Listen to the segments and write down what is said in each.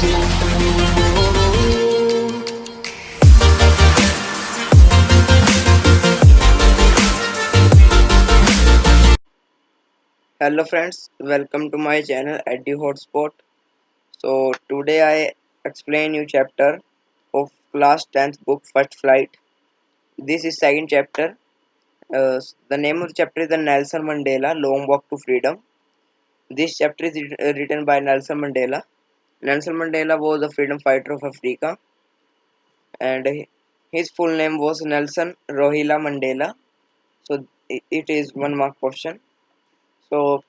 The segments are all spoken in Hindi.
Hello friends, welcome to my channel Edu Hotspot. So today I explain you chapter of class 10th book First Flight. This is second chapter. The name of the chapter is the Nelson Mandela Long Walk to Freedom. This chapter is written by Nelson Mandela. Nelson Mandela was a freedom fighter of Africa, and his full name was Nelson Rohila Mandela. So it is 1 mark question. So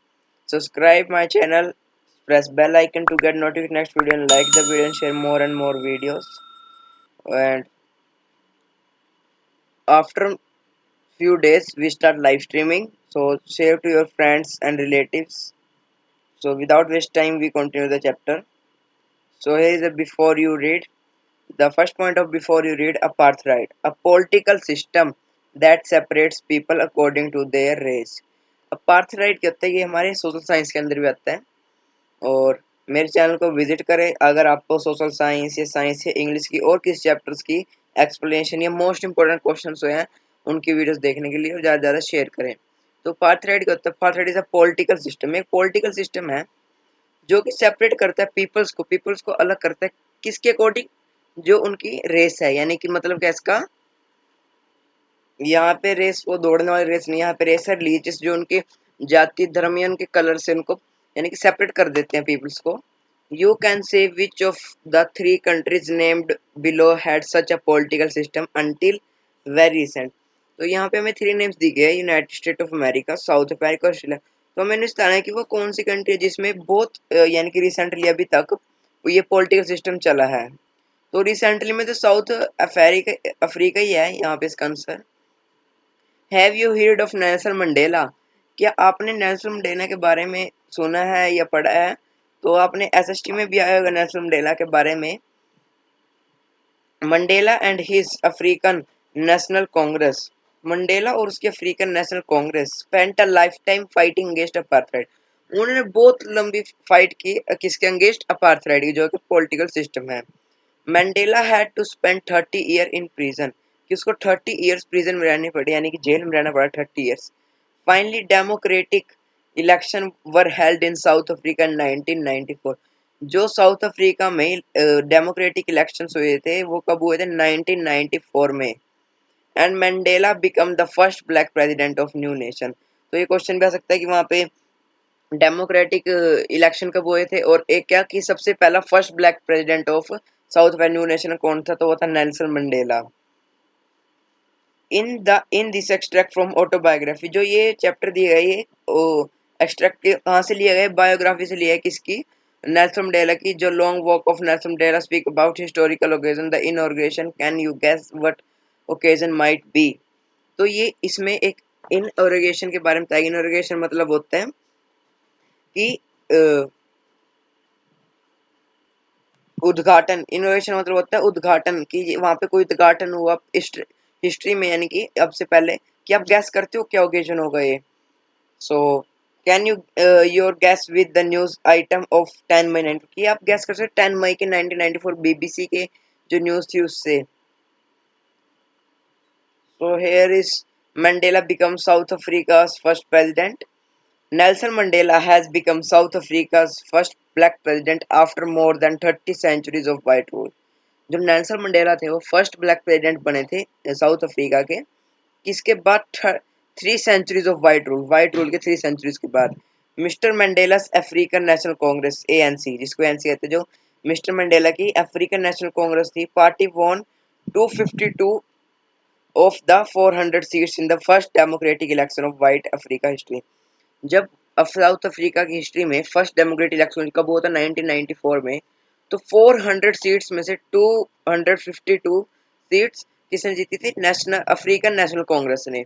subscribe my channel, press bell icon to get notification next video, and like the video and share more and more videos. And after few days we start live streaming, so share to your friends and relatives. So without waste time we continue the chapter. So here is a before you read. The first point of before you read: apartheid, a political system that separates people according to their race. apartheid क्या होता है, ये हमारे सोशल साइंस के अंदर भी आता है। और मेरे चैनल को विजिट करें अगर आपको सोशल साइंस या साइंस या इंग्लिश की और किस चैप्टर्स की एक्सप्लेनेशन या मोस्ट इंपोर्टेंट क्वेश्चन जो हैं उनकी वीडियोस देखने के लिए, और ज़्यादा से ज़्यादा शेयर करें। तो पार्थराइड का होता है, पार्थराइड इज अ पॉलिटिकल सिस्टम, एक पॉलिटिकल सिस्टम है जो कि सेपरेट करता है पीपल्स को अलग करता है किसके अकॉर्डिंग, जो उनकी रेस है। यानी कि मतलब क्या इसका, यहाँ पे रेस वो दौड़ने वाली रेस नहीं, यहाँ पे रेस है रिलीजियस, जो उनके जाति धर्म या उनके कलर से उनको यानी कि सेपरेट कर देते हैं पीपल्स को। You can say which of the 3 countries named below had such a political system until very recent. तो यहाँ पे हमें 3 नेम्स दी गए हैं, United state of America, south Africa, Australia. तो मैंने बताना है कि वो कौन सी कंट्री है जिसमें बहुत यानी कि रिसेंटली अभी तक ये पॉलिटिकल सिस्टम चला है। तो रिसेंटली में तो साउथ अफ्रीका ही है यहाँ पे इसका answer. Have you heard of Nelson Mandela? क्या आपने नेल्सन मंडेला के बारे में सुना है या पढ़ा है? तो आपने एसएसटी में भी आया होगा नेल्सन मंडेला के बारे में। Mandela and his African National Congress, Mandela और उसकी African National Congress spent a life time fighting against apartheid. उन्होंने बहुत लंबी फाइट की किसके अगेंस्ट? अपार्थाइड की, जो कि पॉलिटिकल सिस्टम है। Mandela had to spend 30 year in prison, कि उसको 30 इयर्स प्रिजन में रहनी पड़ी, यानी कि जेल में रहना पड़ा 30 years. Finally democratic election were held in South Africa in 1994। जो साउथ अफ्रीका में डेमोक्रेटिक इलेक्शंस हुए थे वो कब हुए थे? 1994 में। And Mandela become the first black president of new nation. तो ये क्वेश्चन भी आ सकता है कि वहाँ पे डेमोक्रेटिक इलेक्शन कब हुए थे, और एक क्या कि सबसे पहला first black president of south Africa new nation कौन था? तो वो था Nelson Mandela. In this extract from autobiography, जो ये चैप्टर दिया गया ये एक्सट्रैक्ट कहाँ से लिया गया? बायोग्राफी से लिया है। किसकी? नेल्सन मंडेला की। जो long walk of Nelson Mandela speak about historical occasion the inauguration, can you guess what occasion might be? तो ये इसमें एक इनऑग्रेशन के बारे में बताया। इनऑग्रेशन मतलब होता है कि उद्घाटन। इनोवेशन मतलब होता है उद्घाटन, कि वहां पे कोई उद्घाटन हुआ हिस्ट्री में, यानी कि अब से पहले। कि आप गैस करते हो क्या ओकेजन होगा ये? So can you your gas with the news item of 10 मई 19, कि आप गैस कर सकते हो 10 मई के 1994 बीबीसी के जो न्यूज थी उससे। So here is Mandela become south Africa first president. Nelson Mandela has become South Africa's first black president after more than 30 centuries of white rule। जो नेल्सन मंडेला थे वो फर्स्ट ब्लैक प्रेसिडेंट बने थे साउथ अफ्रीका के, किसके बाद? 3 सेंचुरीज ऑफ व्हाइट रूल के 3 सेंचुरीज के बाद। Mister Mandela's African National Congress ANC, जिसको एनसी कहते हैं, जो मिस्टर मंडेला की अफ्रीकन नेशनल कांग्रेस थी, party won 252 of the 400 seats in the first democratic election of white Africa history. जब साउथ अफ्रीका की हिस्ट्री में फर्स्ट डेमोक्रेटिक इलेक्शन कब हुआ था? 1994 में। तो 400 सीट्स में से 252 सीट्स किसने जीती थी? नेशनल अफ्रीकन नेशनल कांग्रेस ने।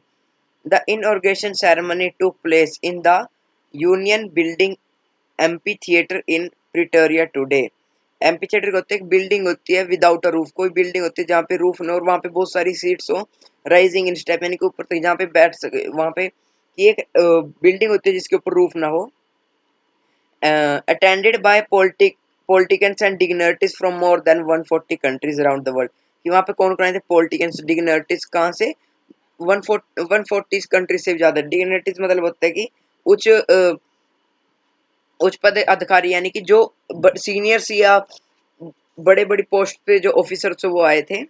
The inauguration ceremony took place in the union building amphi theatre in Pretoria today. Amphi theatre होता है, एक बिल्डिंग होती है विदाउट अ रूफ, कोई बिल्डिंग होती है जहाँ पे रूफ न हो और वहाँ पे बहुत सारी सीट्स हो, राइजिंग इन स्टेप, यानी कि ऊपर तक जहाँ पे बैठ सके वहाँ पे। ये एक बिल्डिंग होती है जिसके ऊपर रूफ ना हो। Attended by politicians and dignitaries from more than 140 countries around the world। कि वहाँ पे कौन कौन आए थे? politicians, dignitaries कहाँ से? 140 कंट्री से ज्यादा। dignitaries मतलब होता है कि उच्च उच्च पद अधिकारी, यानी कि जो सीनियर्स या बड़े बड़ी पोस्ट पे जो ऑफिसर्स वो आए थे।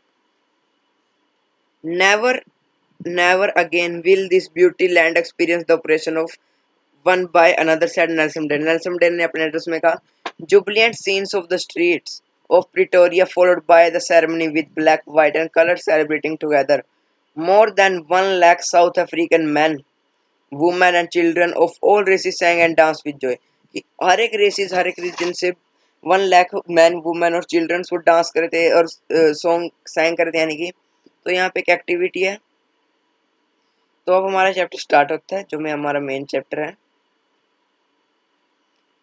Never never again will this beauty land experience the operation of one by another, said Nelson Mandela. Nelson Mandela ने अपने एड्रेस में कहा, Jubilant scenes of the streets of Pretoria followed by the ceremony with black white and colour celebrating together more than 1 lakh South African men, women and children of all races sang and danced with joy। कि हर एक रेसिस, हर एक रीजन से 1 लाख मैन, वुमेन और चिल्ड्रंस वो डांस करे थे और सॉन्ग सैंग करे थे, यानी कि तो यहाँ पे एक एक्टिविटी है। तो अब हमारा चैप्टर स्टार्ट होता है, जो में हमारा मेन चैप्टर है।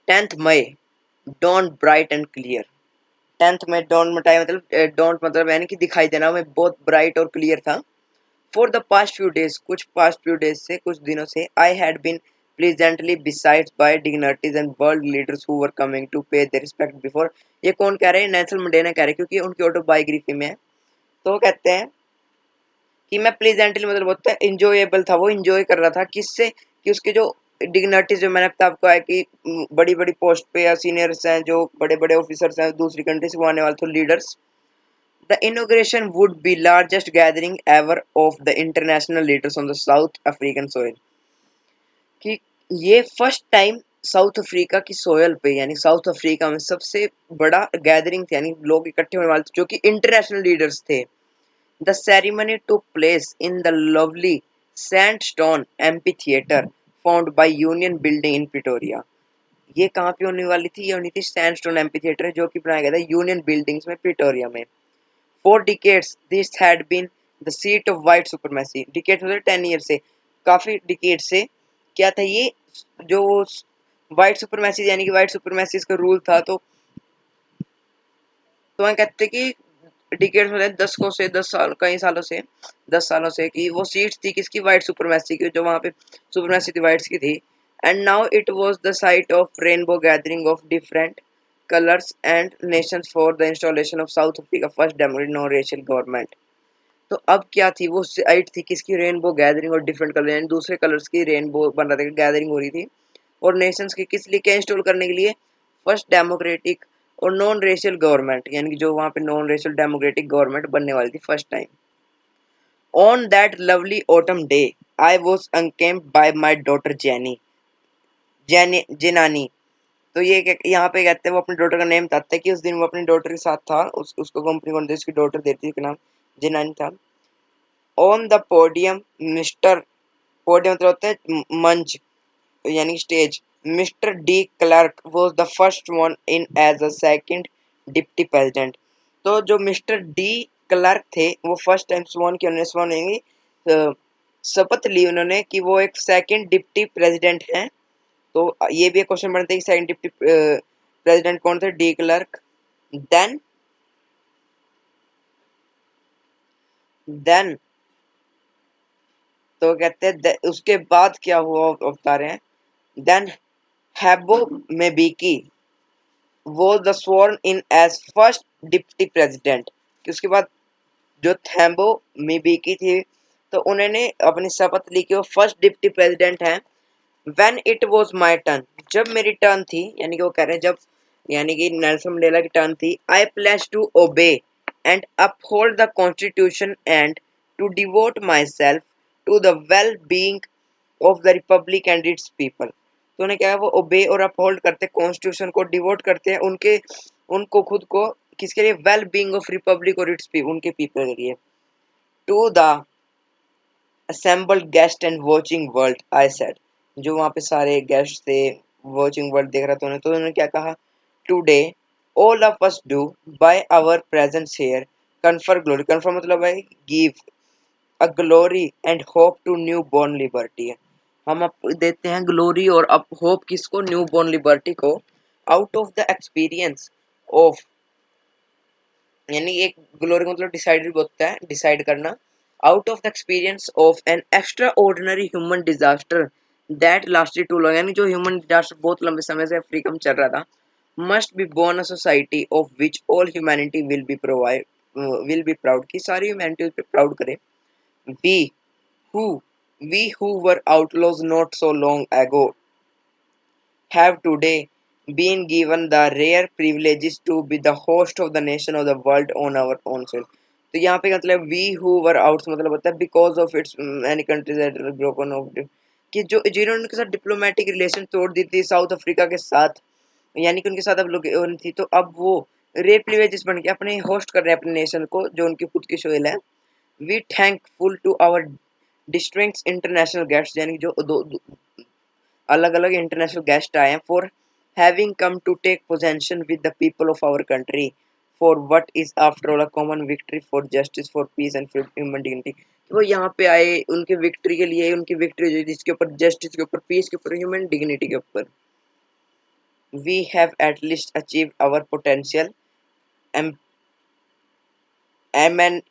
10th May, dawn bright and clear. 10th May, dawn मटाई मतलब डॉन्ट मतलब यानी कि दिखाई देना, में बहुत ब्राइट और क्लियर था। For the past few days, कुछ past few days से, कुछ दिनों से, I had been pleasantly besieged by dignitaries and world leaders who were coming to pay their respect before। ये कौन कह रहे हैं? नेल्सन मंडेला कह रहे हैं, क्योंकि उनकी ऑटोबायोग्राफी में है। तो वो कहते हैं कि मैं प्लीजेंटली मतलब होता है इंजॉयबल था, वो इंजॉय कर रहा था किससे? कि उसके जो डिग्निटीज, जो मैंने आपको है कि बड़ी बड़ी पोस्ट पे या सीनियर्स हैं, जो बड़े बड़े ऑफिसर्स हैं दूसरी कंट्री से, वो आने वाले थे leaders. The inauguration would be largest gathering ever of the international leaders on the South African soil। कि ये फर्स्ट टाइम साउथ अफ्रीका की सोयल पे, यानी साउथ अफ्रीका में सबसे बड़ा गैदरिंग थी, यानी लोग इकट्ठे होने वाले थे जो कि इंटरनेशनल लीडर्स थे। The ceremony took place in the lovely sandstone amphitheatre found by union building in Pretoria. ये कहाँ पे होने वाली थी? ये होनी थी सैंडस्टोन एम्फीथिएटर, जो कि बनाया गया था यूनियन बिल्डिंग्स में, प्रिटोरिया में। For decades, this had been the seat of white supremacy। Decades मतलब 10 ईयर से, काफी डिकेड से क्या था ये? जो व्हाइट सुपरमेसी, यानी कि व्हाइट सुपरमेसी का रूल था। तो हम कहते कि डिकेड्स मतलब 10 साल, कई सालों से, 10 सालों से, कि वो सीट्स थी किसकी? व्हाइट सुपरमेसी की, जो वहाँ पे सुपरमेसी थी व्हाइट्स की थी। And now it was the site of rainbow gathering of different colors and nations for the installation of South Africa first democratic non-racial government। तो अब क्या थी? वो साइट थी किसकी? रेनबो गैदरिंग और डिफरेंट कलर, यानी दूसरे कलर्स की रेनबो बन रहा था, गैदरिंग हो रही थी। और नेशंस की किस लिए, क्या इंस्टॉल करने के लिए? फर्स्ट डेमोक्रेटिक और नॉन रेशियल गवर्नमेंट, यानी कि जो वहाँ पे नॉन रेशियल डेमोक्रेटिक गवर्नमेंट बनने वाली थी first time. On that lovely autumn day I was unkempt by my daughter Zenani. तो ये यहाँ पे कहते हैं वो अपनी डॉटर का नेम बताते हैं कि उस दिन वो अपनी डॉटर के साथ था, उसको कंपनी कौन सी उसकी डॉटर देती है, उसका नाम जेनानी था। On the podium mister, podium मतलब होता है मंच, यानी stage. Mister de Klerk was the first one in as a second deputy president. तो जो मिस्टर डी क्लार्क थे, वो फर्स्ट टाइम स्वॉन की, उन्होंने स्वॉन होंगे, शपथ ली उन्होंने कि वो एक सेकंड डिप्टी प्रेसिडेंट हैं। तो ये भी एक क्वेश्चन बनता है कि सेकंड डिप्टी प्रेसिडेंट कौन थे? De Klerk. देन देन तो कहते हैं उसके बाद क्या हुआ, बता रहे हैं। Then Thabo Mbeki was the sworn in as first deputy president. उसके बाद जो थैम्बो मिबिकी थी, तो उन्होंने अपनी शपथ ली कि वो फर्स्ट डिप्टी प्रेसिडेंट हैं। When it was my turn, जब मेरी टर्न थी, यानी कि वो कह रहे हैं जब, यानी कि नेल्सन मंडेला की टर्न थी। I pledge to obey and uphold the constitution and to devote myself to the well-being of the republic and its people। तो उन्हें क्या है, वो ओबे और अपहोल्ड करते हैं कॉन्स्टिट्यूशन को, डिवोट करते हैं उनके, उनको खुद को, किसके लिए? वेल बीइंग ऑफ रिपब्लिक और इट्स उनके पीपल के लिए। To the assembled guest and watching world I said। जो वहाँ पे सारे गेस्ट थे, वॉचिंग वर्ल्ड देख रहा था उन्हें, तो उन्होंने क्या कहा? Today all of us do by our presence here confer glory। confer मतलब है give a glory and hope to newborn liberty। हम देते हैं ग्लोरी और अप होप किसको? न्यूबॉर्न लिबर्टी को। Out of the experience of, यानी एक ग्लोरी मतलब डिसाइडेड होता है, डिसाइड करना। Out of the experience of an extraordinary human disaster that lasted too long, यानी जो ह्यूमन डिजास्टर बहुत लंबे समय से अफ्रीका में चल रहा था, must be born a society of which all humanity will be proud कि सारी humanity उस पे proud करे. We who we who were outlaws not so long ago have today been given the rare privileges to be the host of the nation of the world on our own soil. तो यहाँ पे मतलब we who were out मतलब होता है because of its many countries that were broken off कि जो जिन्होंने उनके साथ डिप्लोमेटिक रिलेशन तोड़ दी थी साउथ अफ्रीका के साथ यानी कि उनके साथ अब लोग थी तो अब वो रे प्रिविलेजेस बन के अपने होस्ट कर रहे हैं अपने नेशन को जो उनकी खुद की सोइल है. We thankful to our district international guests यानी जो दो अलग अलग इंटरनेशनल गेस्ट आए हैं for having come to take possession with the people of our country for what is after all a common victory for justice for peace and human dignity. वो यहाँ पे आए उनके विक्ट्री के लिए उनकी विक्ट्री जो जिसके ऊपर जस्टिस के ऊपर पीस के ऊपर ह्यूमन डिग्निटी के ऊपर. We have at least achieved our potential em- eman-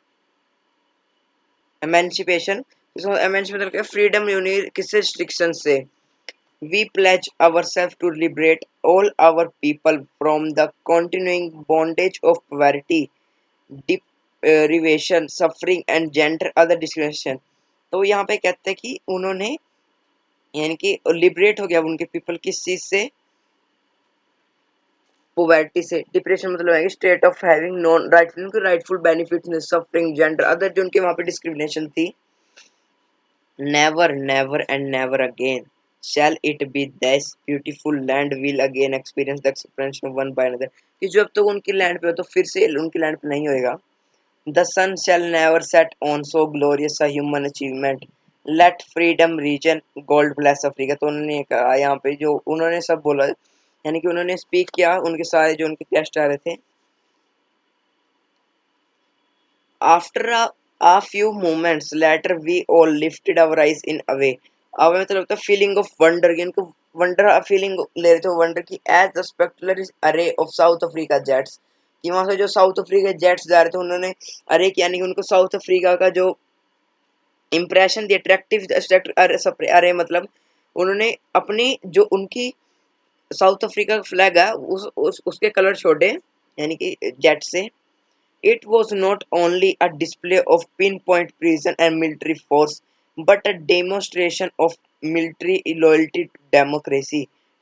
emancipation. इसमें emancipation मतलब freedom किससे restriction से. We pledge ourselves to liberate all our people from the continuing bondage of poverty, deprivation, suffering and gender other discrimination. तो यहाँ पे कहते हैं कि उन्होंने यानी कि लिबरेट हो गया उनके पीपल किस चीज से पोवर्टी से. डिप्रेशन मतलब है state of having non rightful उनके rightful benefits suffering gender other जो उनके वहां पे डिस्क्रिमिनेशन थी. Never never and never again shall it be this beautiful land will again experience the expansion of one by another कि जो अब तक उनकी लैंड पे हो तो फिर से उनकी लैंड पे नहीं होएगा. The sun shall never set on so glorious a human achievement. Let freedom region gold bless Africa. तो उन्होंने कहा यहाँ पे जो उन्होंने सब बोला यानी कि उन्होंने स्पीक किया उनके सारे जो उनके गेस्ट आ रहे थे. After a few moments later, we all lifted our eyes in away. Away मतलब होता है feeling of wonder कि इनको wonder feeling ले रहे थे wonder की as the spectacular array of South Africa jets कि वहां से जो साउथ अफ्रीका जेट्स जा रहे थे उन्होंने अरे यानी कि उनको साउथ अफ्रीका का जो इम्प्रेशन दी अट्रैक्टिव अरे मतलब उन्होंने अपनी जो उनकी साउथ अफ्रीका का फ्लैग है उसके कलर छोड़े यानी कि जेट से. It was not only a display of pinpoint precision and military force, but a demonstration of military loyalty to democracy,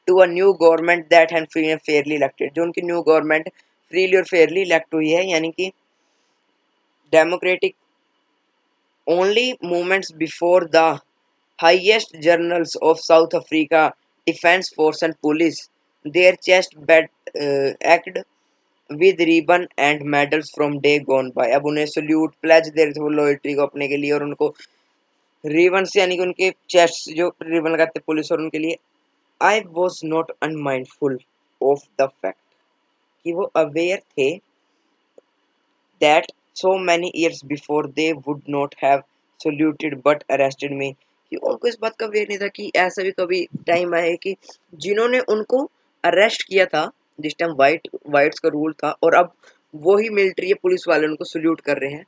to a new government that had been fairly elected. जो उनकी न्यू गवर्नमेंट फ्रीली और फेयरली इलेक्ट हुई है यानी कि democratic. only moments before the highest journals of South Africa Defence Force and Police, their chest bed acted with ribbon and medals from day gone by. अब उन्हें सल्यूट प्लेज दे रहे थे वो लॉयल्टी को अपने के लिए और उनको रिबन से यानी कि उनके चेस्ट जो रिबन लगाते पुलिस और उनके लिए. I was not unmindful of the fact कि वो अवेयर थे that so many years before they would not have saluted but arrested me कि उनको इस बात का वेयर नहीं था कि ऐसा भी कभी टाइम आए कि जिन्होंने उनको अरेस्ट किया था जिस टाइम वाइट्स का रूल था और अब वो ही मिलिट्री या पुलिस वाले उनको सल्यूट कर रहे हैं.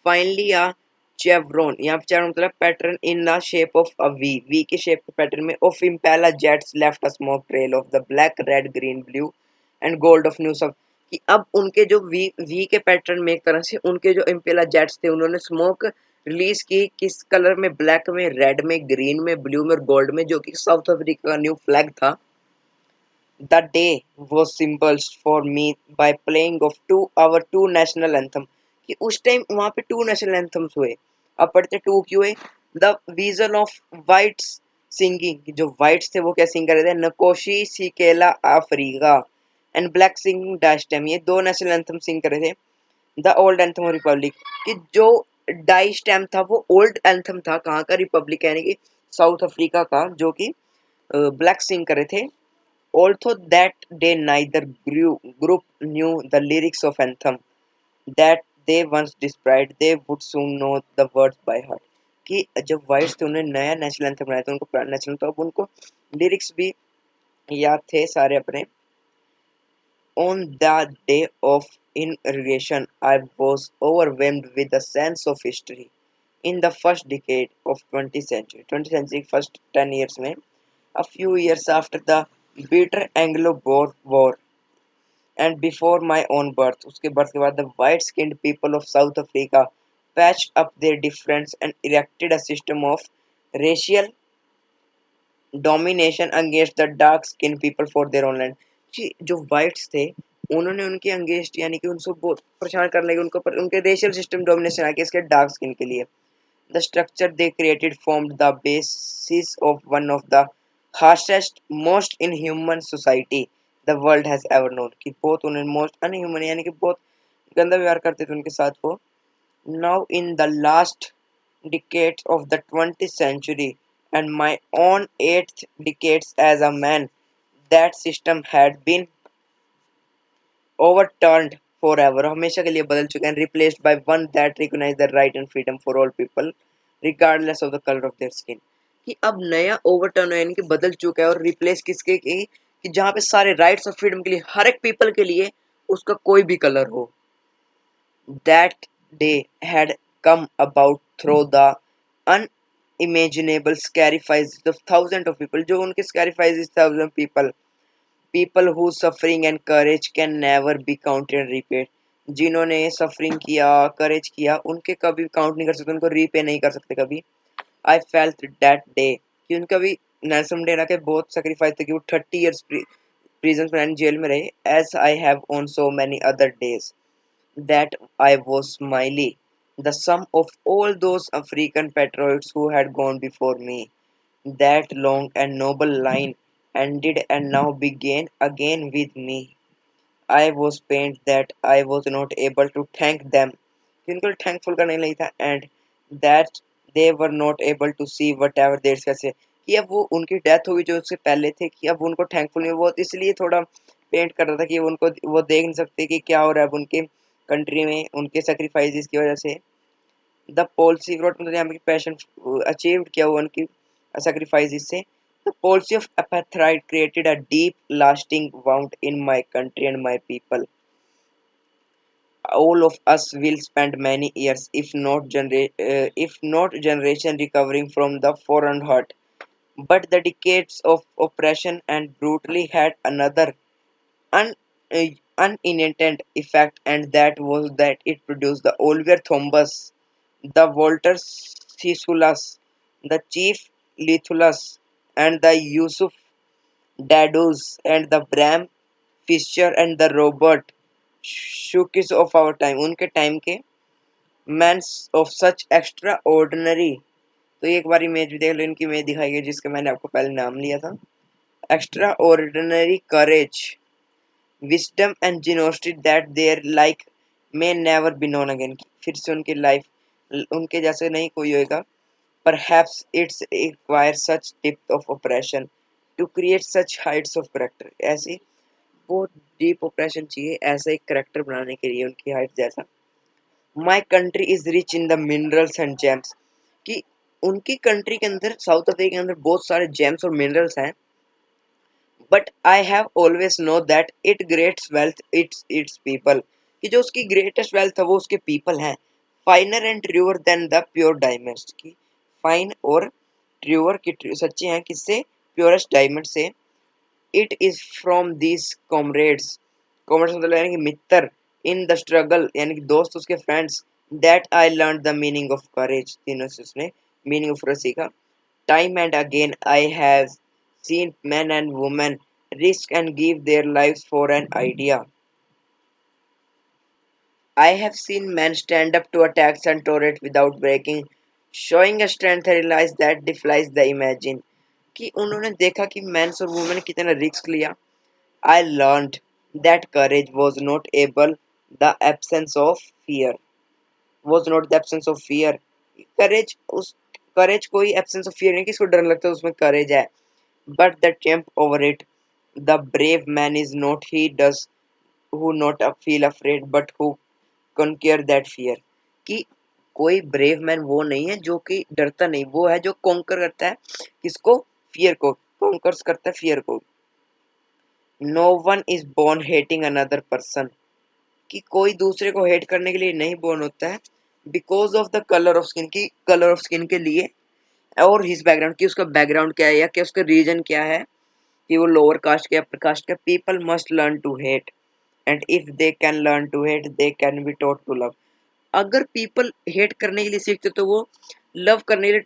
फाइनली आ चेवरॉन यहाँ पे चेवरॉन मतलब pattern in the shape of a V के शेप के पैटर्न में of Impala jets left a smoke trail of the black red green blue and gold of new south कि अब उनके जो वी के पैटर्न में एक तरह से उनके जो इम्पेला जेट्स थे उन्होंने स्मोक रिलीज की किस कलर में ब्लैक में रेड में ग्रीन में ब्लू में और गोल्ड में जो कि साउथ अफ्रीका का न्यू फ्लैग था. The day was symbolized for me by playing of two national anthem कि उस टाइम वहां पे टू नेशनल एंथम्स हुए. अब पढ़ते टू क्यों हुए. The vision of whites singing जो वाइट्स थे वो क्या सिंग कर रहे थे नकोशी सिकेला अफ्रीका एंड ब्लैक सिंगिंग डाइस्टेम ये दो नेशनल एंथम सिंग कर रहे थे. The old anthem of Republic कि जो डाइस्टेम था वो ओल्ड एंथम था कहाँ का रिपब्लिक यानी कि साउथ अफ्रीका का जो कि ब्लैक सिंग कर रहे थे. Although that day neither group knew the lyrics of anthem that they once described, they would soon know the words by heart. कि जब वाइट्स थे उन्होंने नया नेशनल एंथम बनाया था उनको पुराना नेशनल तो अब उनको लिरिक्स भी याद थे सारे अपने. On the day of inauguration, I was overwhelmed with a sense of history. In the first decade of 20th century, 20th century first 10 years में, a few years after the bitter Anglo-Boer War, and before my own birth, उसके birth के बाद the white skinned people of South Africa patched up their difference and erected a system of racial domination against the dark skinned people for their own land। कि जो whites थे उन्होंने उनके अगेंस्ट यानी कि उनको बहुत परेशान कर लगे उनको पर उनके रेशियल सिस्टम डोमिनेशन आके इसके डार्क स्किन के लिए। The structure they created formed the basis of one of the harshest, most inhuman society the world has ever known। कि बहुत उन्हें most unhuman यानी कि बहुत गंदा व्यवहार करते थे उनके साथ वो। Now in the last decades of the 20th century and my own eighth decades as a man, that system had been overturned forever, हमेशा के लिए बदल चुके हैं, replaced by one that recognized the right and freedom for all people regardless of the color of their skin। कि अब नया ओवरटर्न यानी कि बदल चुका है और रिप्लेस किसके की कि जहाँ पे सारे राइट्स और फ्रीडम के लिए हर एक पीपल के लिए उसका कोई भी कलर हो। That day had come about through the unimaginable sacrifices of thousands of people, जो उनके sacrifices thousand people whose suffering and courage can never be counted and repaid। जिन्होंने सफरिंग किया करेज किया उनके कभी काउंट नहीं कर सकते उनको रीपे नहीं कर सकते कभी। आई फेल्ट दैट डे कि उनका भी नेल्सन मंडेला के बहुत सेक्रीफाइस थे कि वो 30 years प्रिजन में जेल में रहे as I have on so many other days that I was Smiley, the sum of all those African patriots who had gone before me. That long and noble line ended and now began again with me। I was pained that I was not able to thank them, उनको thankful करने नहीं था, and that they were not able to see whatever their success कि अब वो उनकी डेथ हुई जो उससे पहले थे कि अब उनको थैंकफुल नहीं वो इसलिए थोड़ा पेंट कर रहा था कि उनको वो देख नहीं सकते कि क्या हो रहा है अब उनके कंट्री में उनके सेक्रीफाइसेस की वजह से। द पॉलिसी मतलब यहाँ पे पैशन अचीव किया हुआ उनकी sacrifices से। The policy of apartheid created a deep lasting wound in my country and my people। all of us will spend many years if not generation recovering from the foreign hurt, but the decades of oppression and brutally had another un, uh, unintended effect, and that was that it produced the Oliver Thomas, the Walter Sissulas, the Chief Lithulus, and the Yusuf Dadus, and the Bram Fisher and the Robert Shukis of our time, उनके टाइम के men of such extraordinary। तो एक बार इमेज भी देख लो इनकी इमेज दिखाई गई जिसका मैंने आपको पहले नाम लिया था। extraordinary courage, wisdom and generosity that their like may never be known again। फिर से उनकी लाइफ उनके जैसे नहीं कोई होएगा। perhaps it's require such depth of oppression to create such heights of character। ऐसी बहुत डीप ऑपरेशन चाहिए ऐसा एक करेक्टर बनाने के लिए उनकी हाइट जैसा। My country is rich in the minerals and James कि उनकी कंट्री के अंदर साउथ अफ्रीका के अंदर बहुत सारे जेम्स और मिनरल्स हैं। But I have always know that it greats wealth it's people कि जो उसकी ग्रेटेस्ट वेल्थ है वो उसके पीपल हैं। Finer and truer than the pure diamonds की फाइन और ट्रूअर की सच्चे हैं किससे प्योरेस्ट डायमंड से। It is from these comrades मतलब यानी कि मित्र in the struggle यानी कि दोस्त उसके friends that I learned the meaning of courage। तीनों से उसने meaning of courage सीखा। Time and again I have seen men and women risk and give their lives for an idea। I have seen men stand up to attacks and tolerate without breaking, showing a strength and realize that defies the imagine कि उन्होंने देखा कि मेंस और वुमेन कितना रिस्क लिया। I learned that courage was not able the absence of fear was not the absence of fear। courage उस courage कोई absence of fear नहीं किसको डर लगता है उसमें courage है। but the triumph over it, the brave man is not he does who not feel afraid but who conquer that fear। कि कोई brave man वो नहीं है जो कि डरता नहीं वो है जो conquer करता है किसको fear को conquers करता है fear को। No one is born hating another person कि कोई दूसरे को हेट करने के लिए नहीं born होता है। Because of the colour of skin की कलर ऑफ स्किन के लिए और हिज बैकग्राउंड की उसका बैकग्राउंड क्या है या क्या उसका रीजन क्या है कि वो लोअर कास्ट के अपर कास्ट का। People must learn to hate and if they can learn to hate they can be taught to love. अगर पीपल हेट करने के लिए सीखते तो वो लव करने के लिए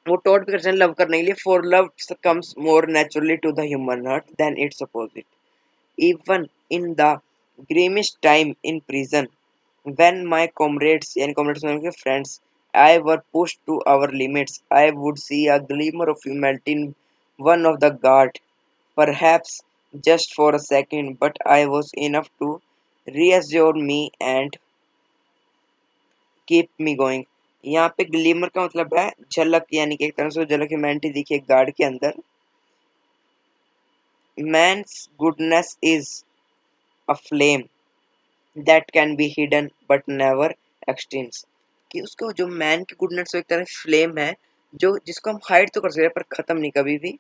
वो टॉट भी करते हैं लव करने के लिए. For love comes more naturally to the human heart than its opposite. Even in the grimmest time in prison when my comrades and comrades mean friends I were pushed to our limits, I would see a glimmer of humanity in one of the guard, perhaps just for a second, but I was enough to reassure me and keep me going. यहाँ पे ग्लीमर का मतलब है झलक, यानी कि एक तरह से झलक ह्यूमैनिटी दिखी एक गार्ड के अंदर. Man's goodness is a flame that can be hidden but never extinguished. कि उसको जो मैन की गुडनेस एक तरह फ्लेम है जो जिसको हम हाइड तो कर सकते हैं पर खत्म नहीं कभी भी.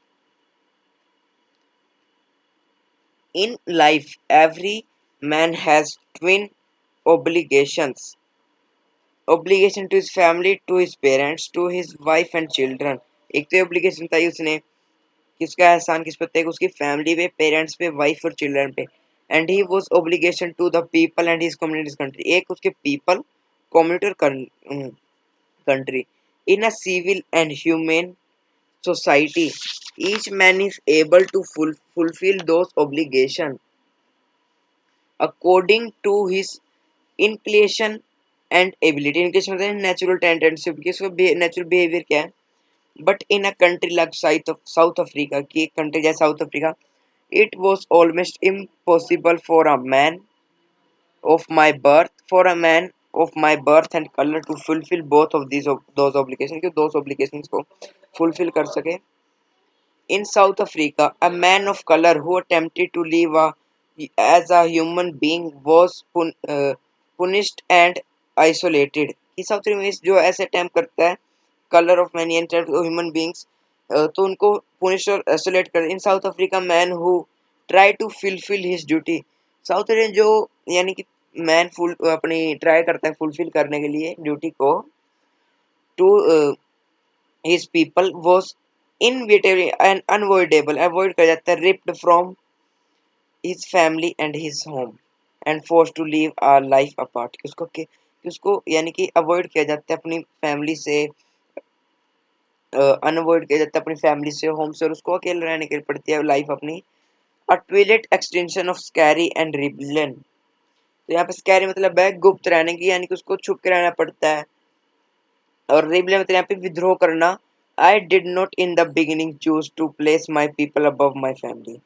In life every man has twin obligations. Obligation to his family, to his parents, to his wife and children. एक तो obligation था उसने किसका एहसान किस पे था, उसकी फैमिली पे, पेरेंट्स पे, वाइफ और चिल्ड्रन पे. And he was obligation to the people and his communities country. एक उसके people, community और country. In a civil and humane society, each man is able to fulfill those obligations according to his inclination and ability. Inclination मतलब natural tendency कि इसका natural behavior क्या है. But in a country like South Africa, कि एक country जैसे South Africa, it was almost impossible for a man of my birth and color to fulfill both of those obligations, कि those obligations को fulfill कर सके. In South Africa, a man of color who attempted to live as a human being was punished and isolated. कि साउथ अफ्रीका में जो ऐसे अटेम्प्ट करता है colour of man human beings तो उनको पुनिश और आइसोलेट कर. In South Africa man who try to fulfil his duty. South Africa जो यानी कि मैन फुल अपनी ट्राई करता है फुलफिल करने के लिए ड्यूटी को to his people was inevitable and unavoidable. Avoid कर जाता है ripped from his family and his home and forced to live a life apart. कि उसको यानी कि अवॉइड किया जाता है अपनी फैमिली से, अनअवॉइड किया जाता है अपनी फैमिली से, होम से, और उसको अकेले रहने के लिए पड़ती है लाइफ अपनी. A twilight extension of scary and rebellion. तो यहाँ पे स्कैरी मतलब है गुप्त रहने की, यानी कि उसको छुप के रहना पड़ता है, और रिबेलियन मतलब यहाँ पे विद्रोह करना. I did not in the beginning choose to place my people above my family.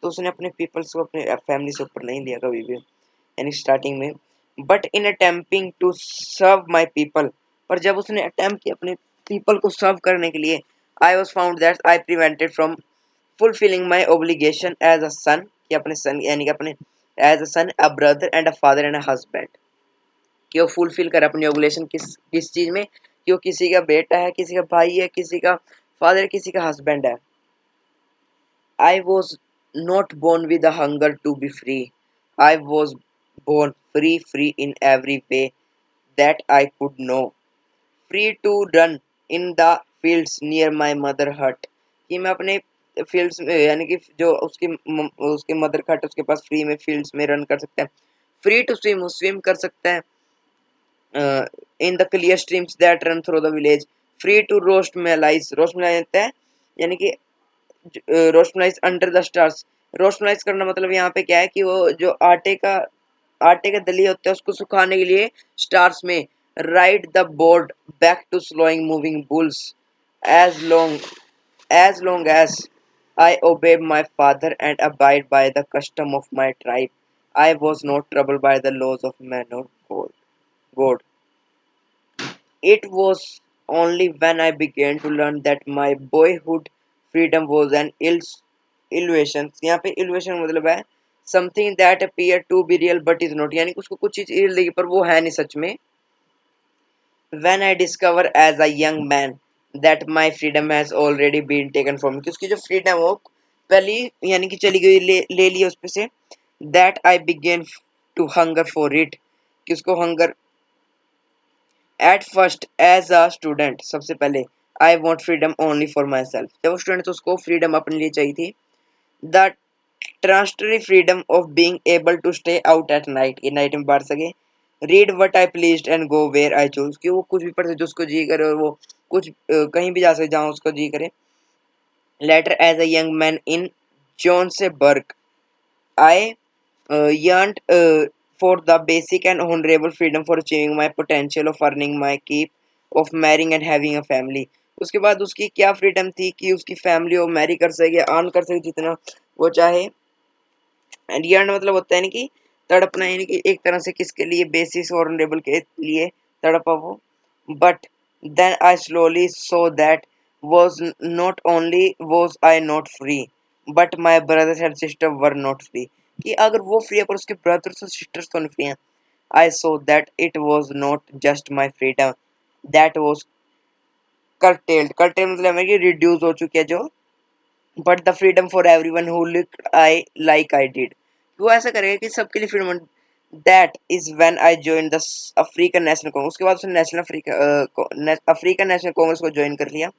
तो उसने अपने पीपल्स को अपने फैमिली से ऊपर नहीं लिया कभी भी, यानी स्टार्टिंग में. But in attempting to serve my people, पर जब उसने अटेम्प्ट किया अपने पीपल को सर्व करने के लिए, I was found that I prevented from fulfilling my obligation as a son, कि अपने सन यानी कि अपने as a son, a brother and a father and a husband. कि वो फुलफिल करे अपनी ओब्लिगेशन किस किस चीज में, कि वो किसी का बेटा है, किसी का भाई है, किसी का फादर है, किसी का हस्बैंड है. I was not born with a hunger to be free. I was born free in every way that I could know. Free to run in the fields near my mother hut. कि मैं अपने फील्ड्स में यानी कि जो उसके मदर हट उसके पास फ्री में फील्ड्स में रन कर सकता है. फ्री टू स्विम, स्विम कर सकता है in the clear streams that run through the village. Free to roast mealies, roast mealies होता है यानी कि roast mealies under the stars. Roast mealies करना मतलब यहाँ पे क्या है कि वो जो आटे का दलिया होता है उसको सुखाने के लिए स्टार्स में ride the board back to slowing moving bulls. As long as I obey my father and abide by the custom of my tribe. I was not troubled by the laws of man or God. It was only when I began to learn that my boyhood freedom was an illusion. यहाँ पे illusion मतलब है something that appear to be real but is not. यानी कि उसको कुछ चीज real लगी पर वो है नहीं सच में. When I discover as a young man that my freedom has already been taken from me, कि उसकी जो freedom है वो पहली यानी कि चली गई, ले ली उस पे से. That I began to hunger for it, कि उसको hunger. At first as a student सबसे पहले I want freedom only for myself. जब वो स्टूडेंट तो उसको फ्रीडम अपने लिए चाहिए थी. The transitory freedom of being able to stay out at night, कि नाइट में बाहर सके। Read what I pleased and go where I choose, कि वो कुछ भी पढ़ सके जो उसको जी करे, और वो कुछ कहीं भी जा सके जहाँ उसको जी करे। Later as a young man in Johannesburg I yearned for the basic and honorable freedom for achieving my potential of earning my keep, of marrying and having a family। उसके बाद उसकी क्या फ्रीडम थी कि उसकी फैमिली और मैरी कर सके, अर्न कर सके जितना वो चाहे। एंड yearn मतलब होता है ना कि तड़पना, यानी कि एक तरह से किसके लिए, बेसिस और ऑनरेबल के लिए तड़पा वो। But then I slowly saw that was not only was I not free but my brothers and sisters were not free, कि अगर वो फ्री है पर उसके ब्रदर्स और सिस्टर्स तो नहीं फ्री हैं। I saw that it was not just my freedom that was curtailed, curtailed मतलब है कि reduce हो चुकी है जो, but the freedom for everyone who looked I like I did, वो ऐसा करेगा कि सबके लिए freedom. That is when I joined the African National Congress, उसके बाद उसने नेशनल अफ्रीकन नेशनल कांग्रेस को ज्वाइन कर लिया।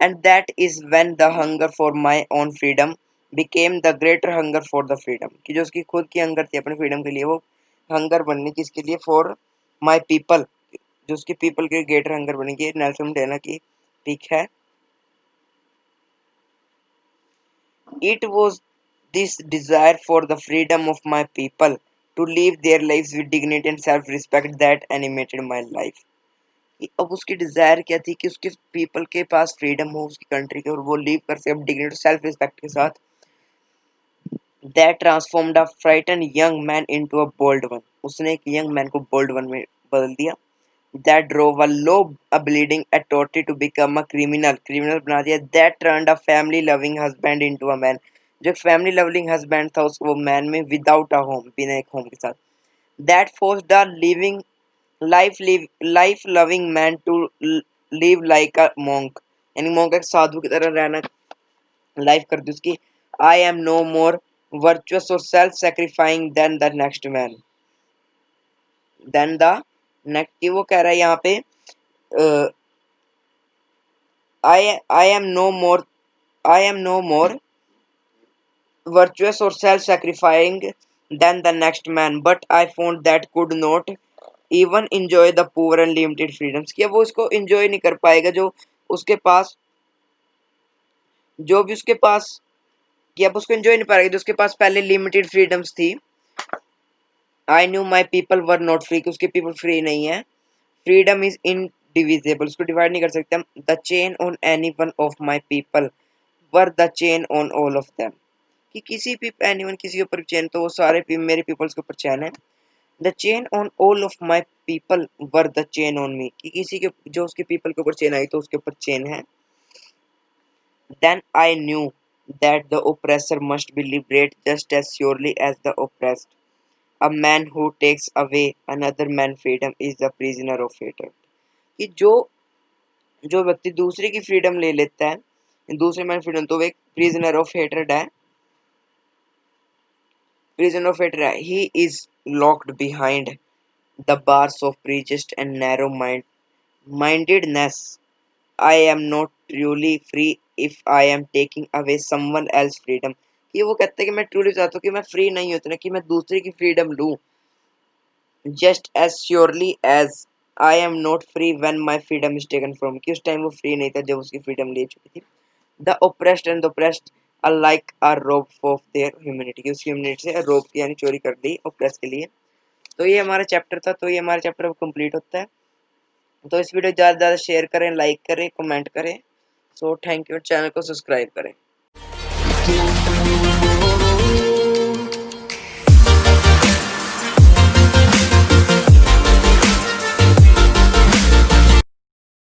And that is when the hunger for my own freedom became the greater hunger for the freedom, कि जो उसकी खुद की हंगर थी अपने फ्रीडम के लिए, वो हंगर बनने की इसके लिए फॉर माई पीपल, जो उसकी पीपल के ग्रेटर हंगर बनेगी। नेल्सन मंडेला की पिक है। It was this desire for the freedom of my people to live their lives with dignity and self-respect that animated my life, कि अब उसकी डिजायर क्या थी कि उसके पीपल के पास फ्रीडम हो उसकी कंट्री के, और वो लिव कर सके अब डिग्निटी सेल्फ रिस्पेक्ट के साथ। That transformed a frightened young man into a bold one, उसने एक यंग मैन को बोल्ड वन में बदल दिया। That drove a law a bleeding authority to become a criminal, criminal बना दिया। That turned a family loving husband into a man, जो फैमिली लविंग हस्बैंड था उसको वो मैन में विदाउट अ होम, बिना एक होम के साथ। That forced a living life loving man to live like a monk, यानी monk एक साधु की तरह रहना लाइफ कर दी उसकी। I am no more virtuous और self sacrificing than the next man, than the next, की वो कह रहा है यहाँ पे I am no more I am no more virtuous or self-sacrificing than the next man, but I found that could not even enjoy the poor and limited freedoms, कि वो इसको enjoy नहीं कर पाएगा जो उसके पास, जो भी उसके पास, कि अब उसको enjoy नहीं पाएगा जो उसके पास पहले limited freedoms थी। I knew my people were not free, कि उसके people free नहीं है। Freedom is indivisible, उसको divide नहीं कर सकते हम। The chain on any one of my people were the chain on all of them, कि किसी भी एनीवन किसी के ऊपर चैन तो वो सारे मेरे पीपल्स के ऊपर चैन है। The chain on all of my people were the chain on me, कि किसी के जो उसके पीपल के ऊपर चेन आई तो उसके ऊपर चेन है। Then I knew that the oppressor must be liberate just as surely as the oppressed, a man who takes away another man freedom is the prisoner of hatred, कि जो जो व्यक्ति दूसरे की फ्रीडम ले लेता है दूसरे मैन फ्रीडम, तो वो एक प्रिजनर ऑफ हेटर्ड है। Prison of it, he is locked behind the bars of prejudice and narrow mindedness. I am not truly free if I am taking away someone else's freedom, कि वो कहता है कि मैं ट्रूली चाहता हूँ कि मैं फ्री नहीं होता ना कि मैं दूसरे की फ्रीडम लूँ। Just as surely as I am not free when my freedom is taken from, कि उस टाइम वो फ्री नहीं था जब उसकी फ्रीडम ले चुकी थी। The oppressed and the oppressed alike are robbed of their humanity, कि उसकी ह्यूमैनिटी से रोब की यानी चोरी कर दी ऑप्रेस के लिए। तो ये हमारा चैप्टर था, तो ये हमारा चैप्टर कंप्लीट होता है। तो इस वीडियो ज़्यादा से ज़्यादा शेयर करें, लाइक करें, कमेंट करें। सो थैंक यू, चैनल को सब्सक्राइब करें।